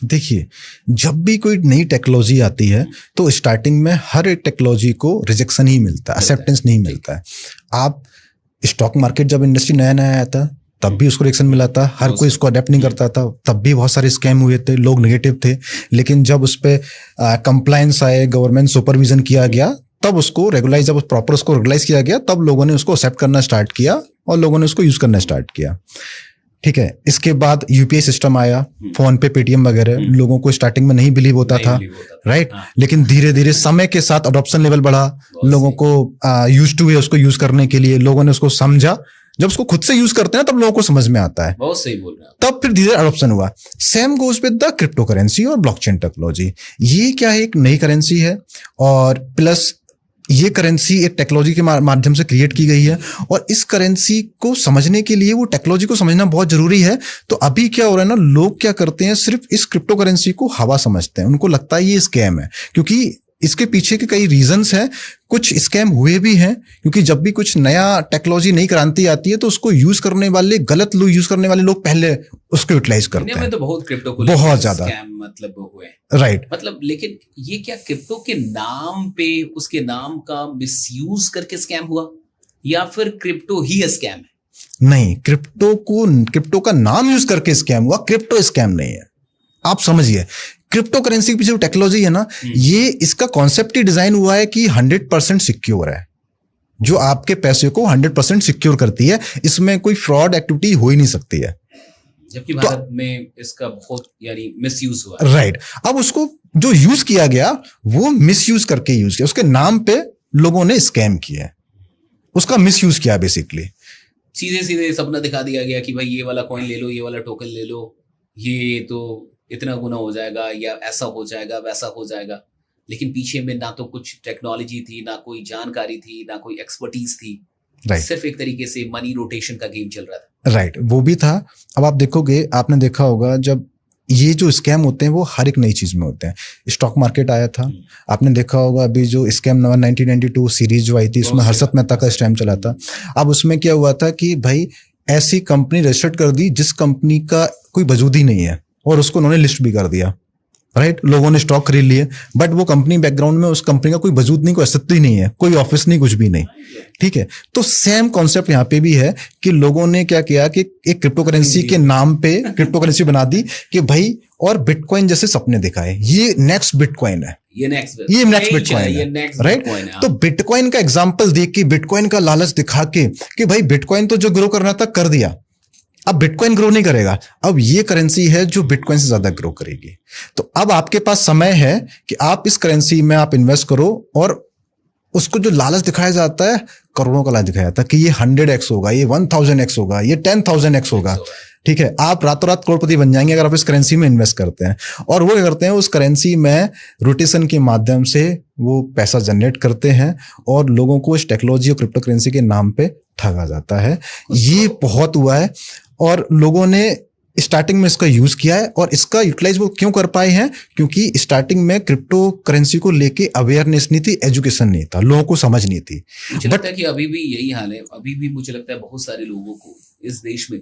देखिए, जब भी कोई नई टेक्नोलॉजी आती है तो स्टार्टिंग में हर एक टेक्नोलॉजी को रिजेक्शन ही मिलता है, एक्सेप्टेंस नहीं मिलता है। आप स्टॉक मार्केट जब इंडस्ट्री नया नया आया था तब भी उसको रिजेक्शन मिला था, हर कोई इसको अडेप्ट नहीं करता था, तब भी बहुत सारे स्कैम हुए थे, लोग नेगेटिव थे। लेकिन जब उस पर कंप्लायंस आए, गवर्नमेंट सुपरविजन किया गया, तब उसको रेगुलाइज, जब प्रॉपर उसको रेगुलाइज किया गया, तब लोगों ने उसको एक्सेप्ट करना स्टार्ट किया और लोगों ने उसको यूज करना स्टार्ट किया। ठीक है, इसके बाद यूपीआई सिस्टम आया, फोन पे, पेटीएम वगैरह, लोगों को स्टार्टिंग में नहीं बिलीव होता था, राइट। लेकिन धीरे धीरे समय के साथ अडॉप्शन लेवल बढ़ा, लोगों को यूज टू है उसको यूज करने के लिए, लोगों ने उसको समझा। जब उसको खुद से यूज करते हैं तब लोगों को समझ में आता है, बहुत सही बोल रहे हैं। तब फिर धीरे अडॉप्शन हुआ। Same goes with the crypto currency और ब्लॉकचेन टेक्नोलॉजी। ये क्या है, एक नई करेंसी है और प्लस ये करेंसी एक टेक्नोलॉजी के माध्यम से क्रिएट की गई है और इस करेंसी को समझने के लिए वो टेक्नोलॉजी को समझना बहुत जरूरी है। तो अभी क्या हो रहा है ना, लोग क्या करते हैं, सिर्फ इस क्रिप्टो करेंसी को हवा समझते हैं, उनको लगता है ये स्कैम है, क्योंकि इसके पीछे के कई रीजंस हैं। कुछ स्कैम हुए भी हैं, क्योंकि जब भी कुछ नया टेक्नोलॉजी, नई क्रांति आती है तो उसको यूज करने वाले, गलत लोग यूज करने वाले लोग पहले उसको यूटिलाइज करते हैं। तो बहुत क्रिप्टो को बहुत ज्यादा स्कैम मतलब हुए, राइट। मतलब लेकिन ये क्या क्रिप्टो के नाम पे, उसके नाम का मिसयूज करके स्कैम हुआ, या फिर क्रिप्टो ही स्कैम है? नहीं, क्रिप्टो का नाम यूज करके स्कैम हुआ, क्रिप्टो स्कैम नहीं है। आप समझिए, क्रिप्टो करेंसी के पीछे जो टेक्नोलॉजी है ना, ये इसका कॉन्सेप्ट ही डिजाइन हुआ है कि 100% सिक्योर है, जो आपके पैसे को 100% सिक्योर करती है, इसमें कोई फ्रॉड एक्टिविटी हो ही नहीं सकती है। जबकि भारत में इसका बहुत यानी मिसयूज हुआ, राइट। अब उसको जो यूज किया गया वो मिसयूज करके यूज किया, उसके नाम पे लोगों ने स्कैम किया, उसका मिसयूज किया बेसिकली। सीधे सीधे सपना दिखा दिया गया कि भाई ये वाला कॉइन ले लो, ये वाला टोकन ले लो, ये तो इतना गुना हो जाएगा, या ऐसा हो जाएगा, वैसा हो जाएगा। लेकिन पीछे में ना तो कुछ टेक्नोलॉजी थी, ना कोई जानकारी थी, ना कोई एक्सपर्टीज थी, राइट। सिर्फ एक तरीके से मनी रोटेशन का गेम चल रहा था, राइट। वो भी था। अब आप देखोगे, आपने देखा होगा, जब ये जो स्कैम होते हैं वो हर एक नई चीज में होते हैं। स्टॉक मार्केट आया था, आपने देखा होगा, अभी जो स्कैम नंबर 1992 सीरीज जो आई थी, उसमें हर्षद मेहता का स्कैम चला था। अब उसमें क्या हुआ था कि भाई ऐसी कंपनी रजिस्टर्ड कर दी जिस कंपनी का कोई वजूद ही नहीं है, और उसको उन्होंने लिस्ट भी कर दिया, राइट। लोगों ने स्टॉक खरीद लिए, बट वो कंपनी बैकग्राउंड में उस कंपनी का कोई वजूद नहीं, कोई अस्तित्व ही नहीं है, कोई ऑफिस नहीं, कुछ भी नहीं। ठीक है, तो सेम कॉन्सेप्ट यहाँ पे भी है कि लोगों ने क्या किया कि एक क्रिप्टो करेंसी के नाम पे क्रिप्टो करेंसी बना दी कि भाई, और बिटकॉइन जैसे सपने दिखाए, ये नेक्स्ट बिटकॉइन है, ये नेक्स्ट बिटकॉइन है, राइट। तो बिटकॉइन का एग्जाम्पल देख के, बिटकॉइन का लालच दिखा के कि भाई बिटकॉइन तो जो ग्रो करना था कर दिया, अब बिटकॉइन ग्रो नहीं करेगा, अब ये करेंसी है जो बिटकॉइन से ज्यादा ग्रो करेगी। तो अब आपके पास समय है कि आप इस करेंसी में आप इन्वेस्ट करो, और उसको जो लालच दिखाया जाता है, करोड़ों का लालच दिखाया जाता है कि ये 100x होगा, ये 1000x होगा, ये 10,000x होगा। ठीक है, आप रातों रात करोड़पति बन जाएंगे अगर आप इस करेंसी में इन्वेस्ट करते हैं। और वो क्या करते हैं, उस करेंसी में रोटेशन के माध्यम से वो पैसा जनरेट करते हैं और लोगों को इस टेक्नोलॉजी और क्रिप्टो करेंसी के नाम पे ठगा जाता है। ये बहुत हुआ है और लोगों ने स्टार्टिंग में इसका यूज किया है, और इसका यूटिलाइज वो क्यों कर पाए हैं, क्योंकि स्टार्टिंग में क्रिप्टो करेंसी को लेके अवेयरनेस नहीं थी, एजुकेशन नहीं था, लोगों को समझ नहीं थी। मुझे लगता है कि अभी भी यही हाल है। अभी भी मुझे लगता है बहुत सारे लोगों को इस देश में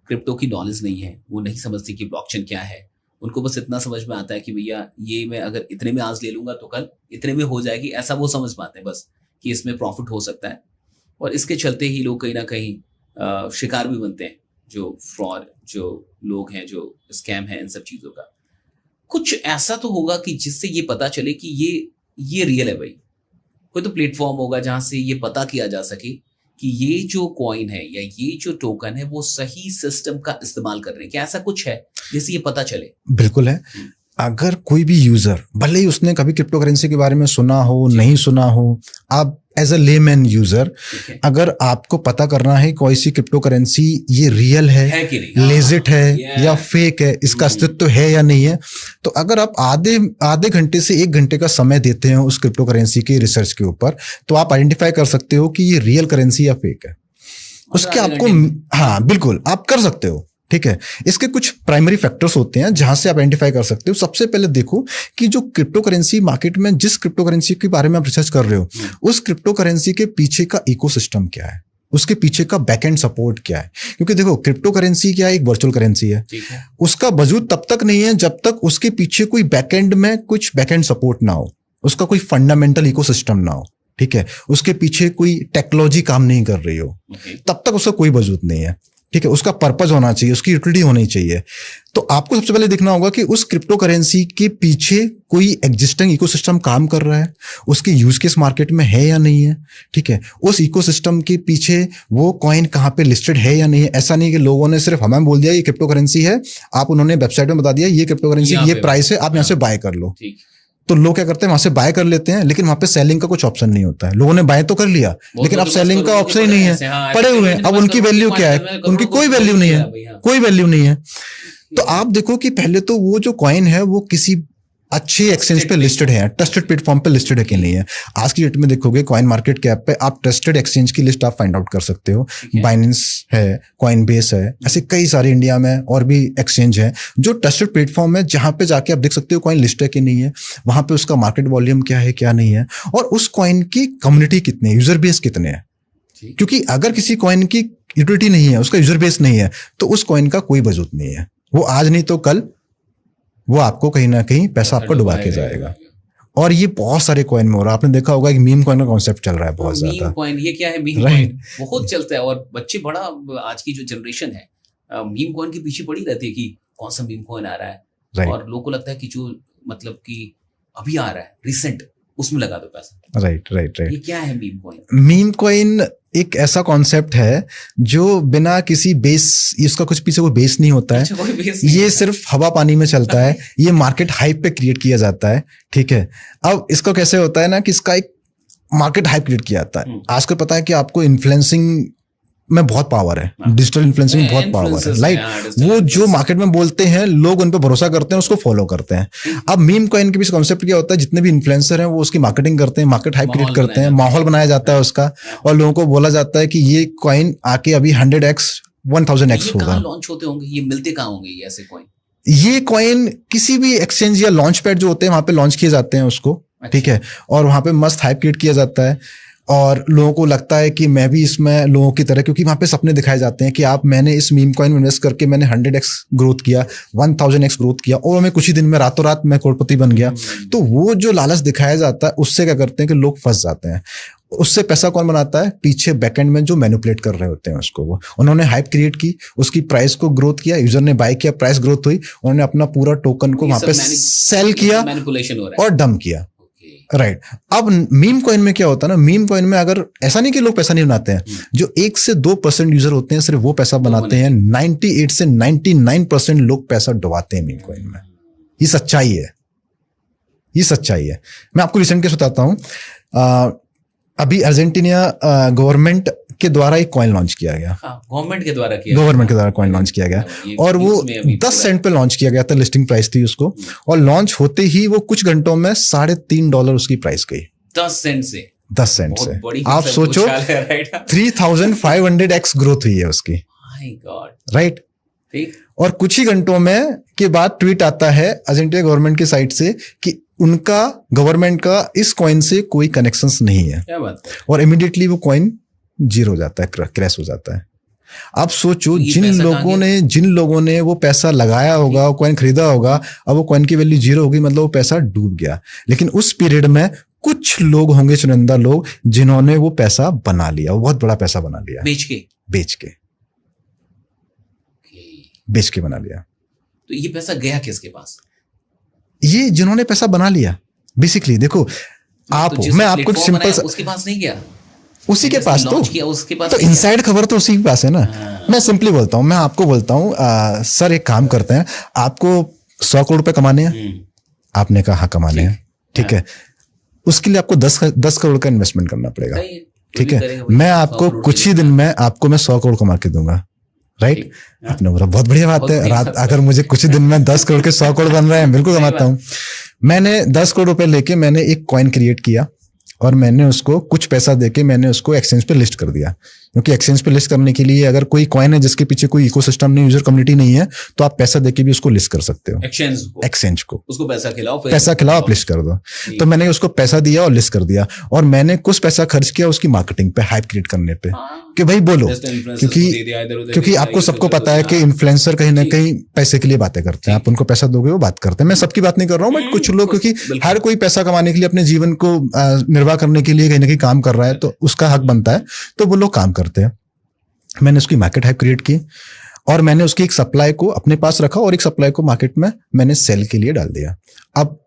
क्रिप्टो की नॉलेज नहीं है, वो नहीं समझती कि ब्लॉकचेन क्या है। उनको बस इतना समझ में आता है कि भैया ये मैं अगर इतने में आज ले लूंगा तो कल इतने में हो जाएगी, ऐसा वो समझ पाते हैं बस कि इसमें प्रॉफिट हो सकता है। और इसके चलते ही लोग कहीं ना कहीं शिकार भी बनते हैं, जो फ्रॉड, जो लोग हैं, जो स्कैम है, इन सब चीज़ों का। कुछ ऐसा तो होगा कि जिससे ये पता चले कि ये रियल है भाई। कोई तो प्लेटफॉर्म होगा जहां से ये पता किया जा सके कि ये जो कॉइन है या ये जो टोकन है वो सही सिस्टम का इस्तेमाल कर रहे हैं। क्या ऐसा कुछ है जिससे ये पता चले? बिल्कुल है। अगर कोई भी यूजर, भले ही उसने कभी क्रिप्टो करेंसी के बारे में सुना हो, नहीं सुना हो, आप एज अ लेमैन यूजर, अगर आपको पता करना है कोई सी क्रिप्टो करेंसी ये रियल है कि नहीं, लेजिट है या फेक है, इसका अस्तित्व है या नहीं है, तो अगर आप आधे घंटे से 1 घंटे का समय देते हैं उस क्रिप्टो करेंसी की रिसर्च के ऊपर, तो आप आइडेंटिफाई कर सकते हो कि ये रियल करेंसी या फेक है। उसके आपको, हाँ बिल्कुल आप कर सकते हो। ठीक है, इसके कुछ प्राइमरी फैक्टर्स होते हैं जहां से आप आइडेंटिफाई कर सकते हो। सबसे पहले देखो कि जो क्रिप्टो करेंसी मार्केट में, जिस क्रिप्टो करेंसी के बारे में आप रिसर्च कर रहे हो, उस क्रिप्टो करेंसी के पीछे का इकोसिस्टम क्या है। उसके पीछे का बैकएंड सपोर्ट क्या है। क्योंकि देखो क्रिप्टो करेंसी क्या है, एक वर्चुअल करेंसी है, ठीक है। उसका वजूद तब तक नहीं है जब तक उसके पीछे कोई बैकएंड में कुछ बैकएंड सपोर्ट ना हो, उसका कोई फंडामेंटल इकोसिस्टम ना हो, ठीक है, उसके पीछे कोई टेक्नोलॉजी काम नहीं कर रही हो, तब तक उसका कोई वजूद नहीं है, ठीक है। उसका पर्पज होना चाहिए, उसकी यूटिलिटी होनी चाहिए। तो आपको सबसे पहले देखना होगा कि उस क्रिप्टो करेंसी के पीछे कोई एग्जिस्टिंग इकोसिस्टम काम कर रहा है, उसके यूज केस मार्केट में है या नहीं है, ठीक है। उस इकोसिस्टम के पीछे वो कॉइन कहाँ पे लिस्टेड है या नहीं है। ऐसा नहीं कि लोगों ने सिर्फ हमें बोल दिया ये क्रिप्टो करेंसी है, आप उन्होंने वेबसाइट में बता दिया ये क्रिप्टो करेंसी ये प्राइस है, आप यहाँ से बाय कर लो। तो लोग क्या करते हैं, वहां से बाय कर लेते हैं, लेकिन वहां पे सेलिंग का कुछ ऑप्शन नहीं होता है। लोगों ने बाय तो कर लिया, लेकिन अब सेलिंग का ऑप्शन ही नहीं है, पड़े हुए हैं। अब उनकी वैल्यू क्या है, उनकी कोई वैल्यू नहीं है, कोई वैल्यू नहीं है। तो आप देखो कि पहले तो वो जो कॉइन है वो किसी अच्छे एक्सचेंज पे लिस्टेड है, ट्रस्टेड प्लेटफॉर्म पे लिस्टेड है कि नहीं है। आज की डेट में देखोगे कॉइन मार्केट कैप पे आप ट्रस्टेड एक्सचेंज की लिस्ट आप फाइंड आउट कर सकते हो। बाइनेंस है, कॉइनबेस है, ऐसे कई सारे इंडिया में और भी एक्सचेंज है जो ट्रस्टेड प्लेटफॉर्म है, जहां पे जाके आप देख सकते हो कॉइन लिस्ट है कि नहीं है, वहां पे उसका मार्केट वॉल्यूम क्या है क्या नहीं है, और उस कॉइन की कम्युनिटी कितनी है, यूजर बेस कितने हैं। क्योंकि अगर किसी कॉइन की यूटिलिटी नहीं है, उसका यूजर बेस नहीं है, तो उस कॉइन का कोई वजूद नहीं है। वो आज नहीं तो कल वो आपको कहीं ना कहीं पैसा आपको डुबा के जाएगा। और ये बहुत सारे कॉइन में हो रहा है। आपने देखा होगा कि मीम कॉइन का कॉन्सेप्ट चल रहा है बहुत ज्यादा। मीम कॉइन, ये क्या है मीम कॉइन? बहुत चलता है और बच्चे बड़ा, आज की जो जनरेशन है मीम कॉइन के पीछे पड़ी रहती है कि कौन सा मीम कॉइन आ रहा है, और लोगों को लगता है कि जो मतलब कि अभी आ रहा है रिसेंट उसमें लगा दो पैसा। राइट। ये क्या है मीम कॉइन? मीम कॉइन एक ऐसा कॉन्सेप्ट है जो बिना किसी बेस, इसका कुछ पीछे कोई बेस नहीं होता है। अच्छा, कोई बेस ये सिर्फ हवा पानी में चलता है। ये मार्केट हाइप पे क्रिएट किया जाता है, ठीक है। अब इसका कैसे होता है ना कि इसका एक मार्केट हाइप क्रिएट किया जाता है। आजकल पता है कि आपको इन्फ्लुएंसिंग में बहुत पावर है, डिजिटल इन्फ्लुएंसिंग में बहुत पावर है, राइट। वो जो मार्केट में बोलते हैं लोग उन पे भरोसा करते हैं, उसको फॉलो करते हैं। अब मीम कॉइन के पीछे कॉन्सेप्ट क्या होता है, जितने भी इन्फ्लुएंसर हैं वो उसकी मार्केटिंग करते हैं, मार्केट हाइप क्रिएट करते हैं, माहौल बनाया जाता है उसका, और लोगों को बोला जाता है कि ये कॉइन आके अभी 100x 1000x होगा। लॉन्च होते होंगे, ये मिलते कहाँ होंगे ये ऐसे कॉइन? ये कॉइन किसी भी एक्सचेंज या लॉन्च पैड जो होते हैं वहां पे लॉन्च किए जाते हैं उसको, ठीक है, और वहां पे मस्त हाइप क्रिएट किया जाता है, और लोगों को लगता है कि मैं भी इसमें लोगों की तरह, क्योंकि वहां पे सपने दिखाए जाते हैं कि मैंने इस मीम कॉइन में इन्वेस्ट करके मैंने 100x ग्रोथ किया, 1000x ग्रोथ किया, और मैं कुछ ही दिन में रातों रात मैं करोड़पति बन गया। तो वो जो लालच दिखाया जाता है उससे क्या करते हैं कि लोग फंस जाते हैं। उससे पैसा कौन बनाता है? पीछे बैकएंड में जो मैनिपुलेट कर रहे होते हैं उसको। वो उन्होंने हाइप क्रिएट की, उसकी प्राइस को ग्रोथ किया, यूजर ने बाय किया, प्राइस ग्रोथ हुई, उन्होंने अपना पूरा टोकन को वहां पे सेल किया और डंप किया, राइट। अब मीम कॉइन में क्या होता है ना, मीम कॉइन में अगर ऐसा नहीं कि लोग पैसा नहीं बनाते हैं, जो 1 से 2% यूजर होते हैं सिर्फ वो पैसा बनाते हैं, 98 से 99% लोग पैसा डुबाते हैं मीम कॉइन में। ये सच्चाई है, ये सच्चाई है। मैं आपको रिसेंट केस बताता हूं। अभी अर्जेंटीना गवर्नमेंट के द्वारा एक कॉइन लॉन्च किया गया, गवर्नमेंट के द्वारा कॉइन लॉन्च किया गया, और वो 10 सेंट पे लॉन्च किया गया था, लिस्टिंग प्राइस थी उसको, और लॉन्च होते ही वो कुछ घंटों में $3.5 उसकी प्राइस गई। 10 सेंट से। आप सोचो 3500x ग्रोथ हुई है उसकी, राइट। और कुछ ही घंटों में के बाद ट्वीट आता है अर्जेंटीना गवर्नमेंट की साइट से कि उनका गवर्नमेंट का इस कॉइन से कोई कनेक्शंस नहीं है, क्या बात है? और इमीडिएटली वो कॉइन जीरो हो जाता है, क्रैश हो जाता है। आप सोचो जिन लोगों ने वो पैसा लगाया होगा, वो कॉइन खरीदा होगा, अब वो कॉइन की वैल्यू जीरो होगी, मतलब वो पैसा डूब गया। लेकिन उस पीरियड में कुछ लोग होंगे, चुनिंदा लोग, जिन्होंने वो पैसा बना लिया, वो बहुत बड़ा पैसा बना लिया, बेच के बना लिया। तो ये पैसा गया किसके पास? ये जिन्होंने पैसा बना लिया, बेसिकली देखो आप, मैं आपको सिंपल, उसके पास नहीं गया, उसी के पास उसके पास तो इनसाइड खबर तो उसी के पास है ना। मैं सिंपली बोलता हूँ, मैं आपको बोलता हूँ सर एक काम करते हैं, आपको 100 करोड़ रुपए कमाने हैं, आपने कहा हाँ कमाने हैं, ठीक है, उसके लिए आपको 10 करोड़ का इन्वेस्टमेंट करना पड़ेगा, ठीक है। मैं आपको कुछ ही दिन में आपको मैं 100 करोड़ कमा के दूंगा, राइट। आपने बोला बहुत बढ़िया बात है, रात अगर मुझे कुछ ही दिन में 10 करोड़ के 100 करोड़ बन रहे हैं, बिल्कुल कमाता हूँ। मैंने 10 करोड़ रुपए लेके मैंने एक कॉइन क्रिएट किया, और मैंने उसको कुछ पैसा देके मैंने उसको एक्सचेंज पे लिस्ट कर दिया क्योंकि एक्सचेंज पे लिस्ट करने के लिए अगर कोई कॉइन है जिसके पीछे कोई इकोसिस्टम नहीं, यूजर कम्युनिटी नहीं है, तो आप पैसा देके भी उसको लिस्ट कर सकते हो। एक्सचेंज को उसको पैसा खिलाओ, आप लिस्ट कर दो। तो मैंने उसको पैसा दिया और लिस्ट कर दिया, और मैंने कुछ पैसा खर्च किया उसकी मार्केटिंग पे, हाइप क्रिएट करने पे, कि भाई बोलो, क्योंकि आपको सबको पता है कि इन्फ्लुएंसर कहीं ना कहीं पैसे के लिए बातें करते हैं, आप उनको पैसा दोगे वो बात करते हैं। मैं सबकी बात नहीं कर रहा हूँ, बट कुछ लोग, क्योंकि हर कोई पैसा कमाने के लिए, अपने जीवन को निर्वाह करने के लिए कहीं ना कहीं काम कर रहा है, तो उसका हक बनता है, तो वो लोग काम करते हैं। मैंने उसकी मार्केट हाइप क्रिएट की, और मैंने उसकी एक सप्लाई को अपने पास रखा और एक सप्लाई को मार्केट में मैंने सेल के लिए डाल दिया। अब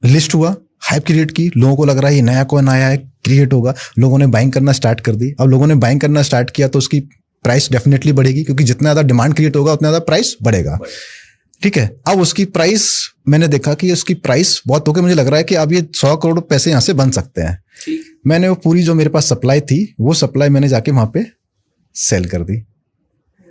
लिस्ट हुआ, हाइप क्रिएट की, लोगों को लग रहा है ये नया कॉइन आया है, क्रिएट होगा, लोगों ने बाइंग करना स्टार्ट कर दी। अब लोगों ने बाइंग करना स्टार्ट किया तो उसकी प्राइस डेफिनेटली बढ़ेगी, क्योंकि जितना ज्यादा डिमांड क्रिएट होगा उतना ज्यादा प्राइस बढ़ेगा। ठीक है, अब उसकी प्राइस मैंने देखा कि उसकी प्राइस बहुत हो गई, मुझे लग रहा है कि अब ये 100 करोड़ पैसे यहाँ से बन सकते हैं। मैंने वो पूरी जो मेरे पास सप्लाई थी, वो सप्लाई मैंने जाके वहां पे सेल कर दी।